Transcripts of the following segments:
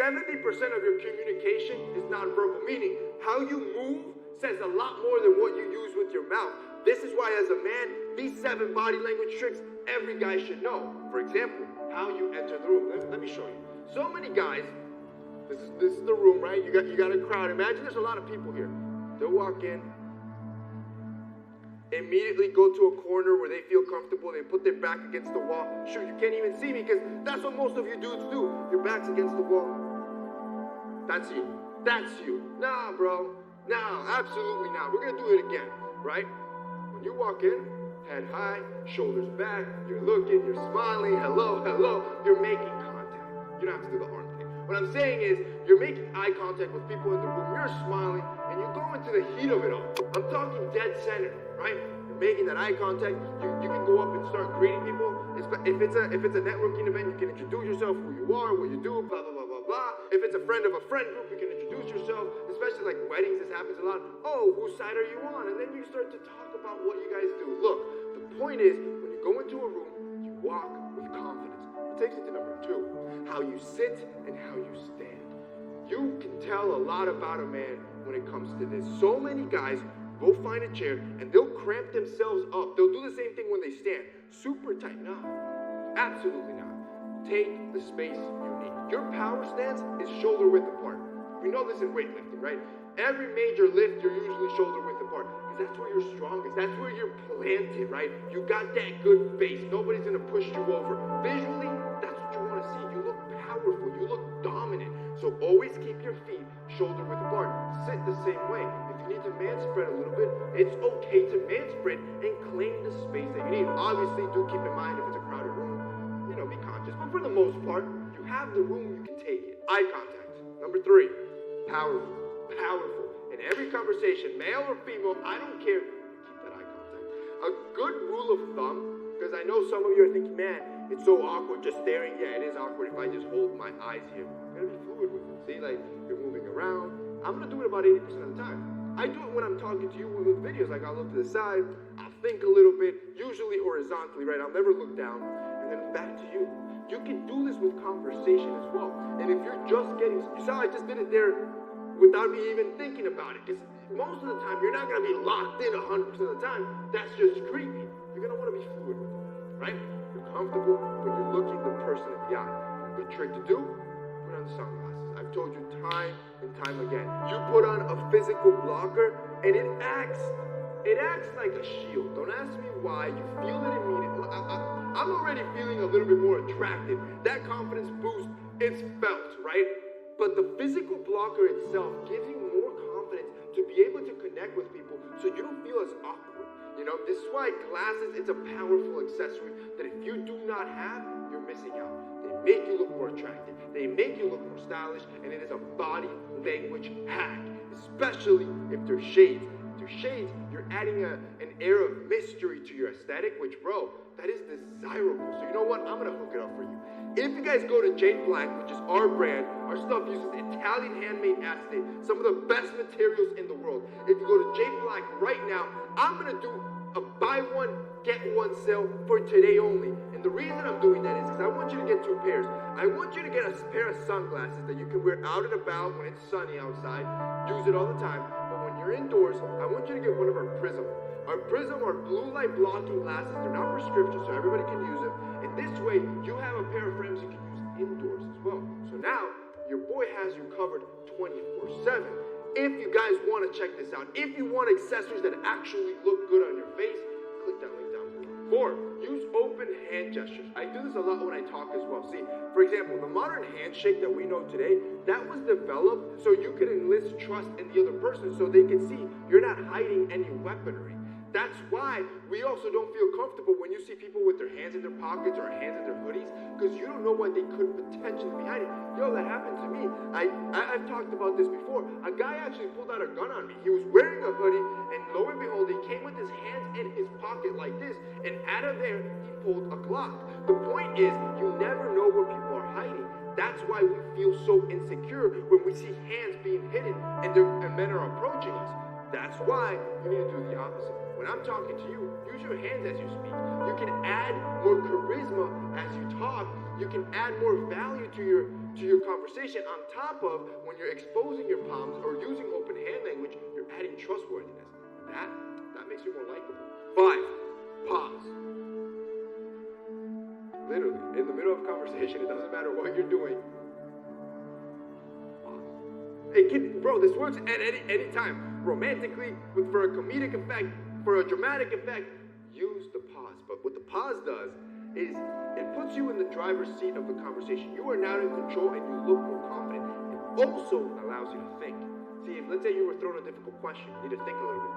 70% of your communication is nonverbal, meaning how you move says a lot more than what you use with your mouth. This is why, as a man, these 7 body language tricks every guy should know. For example, how you enter the room. Let me show you. So many guys, this is the room, right? You got a crowd. Imagine there's a lot of people here. They'll walk in, immediately go to a corner where they feel comfortable. They put their back against the wall. Shoot, you can't even see me because that's what most of you dudes do. Your back's against the wall. That's you. That's you. Nah, bro. Nah, absolutely not. We're going to do it again, right? When you walk in, head high, shoulders back, you're looking, you're smiling, hello, hello. You're making contact. You don't have to do the arm thing. What I'm saying is, you're making eye contact with people in the room, you're smiling, and you go into the heat of it all. I'm talking dead center, right? You're making that eye contact. You can go up and start greeting people. If it's a networking event, you can introduce yourself, who you are, what you do, blah, blah, blah, blah, blah. If it's a friend of a friend group, you can introduce yourself, especially like weddings, this happens a lot. Oh, whose side are you on? And then you start to talk about what you guys do. Look, the point is, when you go into a room, you walk with confidence. It takes you to number 2, how you sit and how you stand. You can tell a lot about a man when it comes to this. So many guys go find a chair and they'll cramp themselves up. They'll do the same thing when they stand. Super tight. No, absolutely not. Take the space you need. Your power stance is shoulder width apart. We know this in weightlifting, right? Every major lift, you're usually shoulder width apart because that's where you're strongest. That's where you're planted, right? You got that good base. Nobody's going to push you over. Visually, that's what you want to see. You look powerful. You look dominant. So always keep your feet shoulder width apart. Sit the same way. If you need to man spread a little bit, it's okay to man spread and claim the space that you need. Obviously, do keep in mind if it's a crowded room, be conscious. But for the most part, you have the room, you can take it. Eye contact. Number 3, powerful. Powerful. In every conversation, male or female, I don't care, keep that eye contact. A good rule of thumb, because I know some of you are thinking, man, it's so awkward just staring. Yeah, it is awkward if I just hold my eyes here. You gotta be fluid with it. See, like, you're moving around. I'm gonna do it about 80% of the time. I do it when I'm talking to you with videos. Like, I'll look to the side, I'll think a little bit, usually horizontally, right? I'll never look down, and then back to you. You can do this with conversation as well. And if you're just getting, you saw I just did it there without me even thinking about it. Because most of the time, you're not going to be locked in 100% of the time. That's just creepy. You're going to want to be fluid with it, right? You're comfortable, but you're looking the person in the eye. A good trick to do, put on the sunglasses. I've told you time and time again. You put on a physical blocker, and it acts like a shield. Don't ask me why. You feel it immediately. I'm already feeling a little bit more attractive. That confidence boost, it's felt, right? But the physical blocker itself gives you more confidence to be able to connect with people so you don't feel as awkward. This is why glasses, it's a powerful accessory that if you do not have, you're missing out. They make you look more attractive. They make you look more stylish, and it is a body language hack, especially if they're shades. If they're shades, you're adding an air of mystery to your aesthetic, which, bro, that is desirable. So you know what? I'm going to hook it up for you. If you guys go to Jade Black, which is our brand, our stuff uses Italian handmade acetate, some of the best materials in the world. If you go to Jade Black right now, I'm going to do a buy one, get one sale for today only. And the reason I'm doing that is because I want you to get 2 pairs. I want you to get a pair of sunglasses that you can wear out and about when it's sunny outside. Use it all the time. But when you're indoors, I want you to get one of our Prism. Our Prism are blue light blocking glasses. They're not prescription, so everybody can use them. And this way, you have a pair of frames you can use indoors as well. So now, your boy has you covered 24/7. If you guys want to check this out, if you want accessories that actually look good on your face, click that link down below. 4, use open hand gestures. I do this a lot when I talk as well. See, for example, the modern handshake that we know today, that was developed so you can enlist trust in the other person so they can see you're not hiding any weaponry. That's why we also don't feel comfortable when you see people with their hands in their pockets or hands in their hoodies, because you don't know what they could potentially be hiding. Yo, that happened to me. I've talked about this before. A guy actually pulled out a gun on me. He was wearing a hoodie, and lo and behold, he came with his hands in his pocket like this, and out of there, he pulled a Glock. The point is, you never know where people are hiding. That's why we feel so insecure when we see hands being hidden and men are approaching us. That's why you need to do the opposite. When I'm talking to you, use your hands as you speak. You can add more charisma as you talk. You can add more value to to your conversation. On top of when you're exposing your palms or using open hand language, you're adding trustworthiness. That makes you more likable. 5, pause. Literally, in the middle of a conversation, it doesn't matter what you're doing. Pause. Bro, this works at any time. Romantically, for a comedic effect, for a dramatic effect, use the pause. But what the pause does is it puts you in the driver's seat of the conversation. You are now in control and you look more confident. It also allows you to think. See, if let's say you were thrown a difficult question, you need to think a little bit.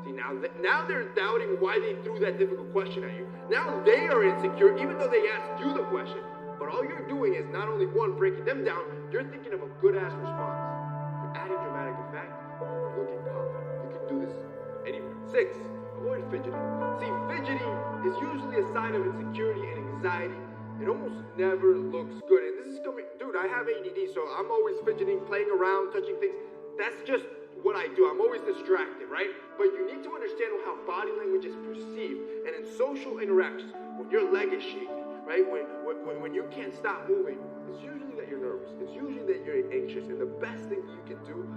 See, now they're doubting why they threw that difficult question at you. Now they are insecure, even though they asked you the question. But all you're doing is not only one, breaking them down, you're thinking of a good-ass response. You're adding dramatic effect, you're looking confident. You can do this anywhere. 6, avoid fidgeting. See, fidgeting is usually a sign of insecurity and anxiety. It almost never looks good. And this is coming, dude, I have ADD, so I'm always fidgeting, playing around, touching things. That's just what I do. I'm always distracted, right? But you need to understand how body language is perceived. And in social interactions, when your leg is shaking, right? When you can't stop moving, it's usually that you're nervous. It's usually that you're anxious. And the best thing you can do,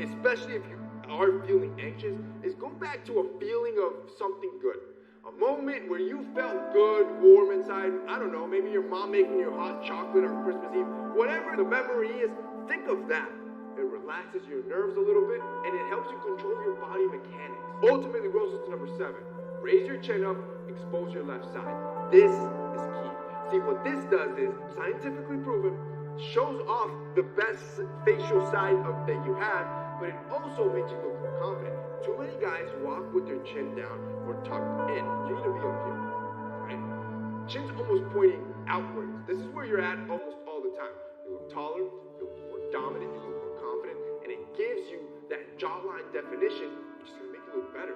especially if you are feeling anxious, is go back to a feeling of something good. A moment where you felt good, warm inside. I don't know, maybe your mom making you hot chocolate on Christmas Eve. Whatever the memory is, think of that. It relaxes your nerves a little bit, and it helps you control your body mechanics. Ultimately, rolls us to number 7. Raise your chin up, expose your left side. This is key. See, what this does is, scientifically proven, shows off the best facial side that you have, but it also makes you look more confident. Too many guys walk with their chin down or tucked in. You need to be up here, right? Chin's almost pointing outwards. This is where you're at almost all the time. You look taller, you look more dominant, you look more confident, and it gives you that jawline definition, which is going to make you look better.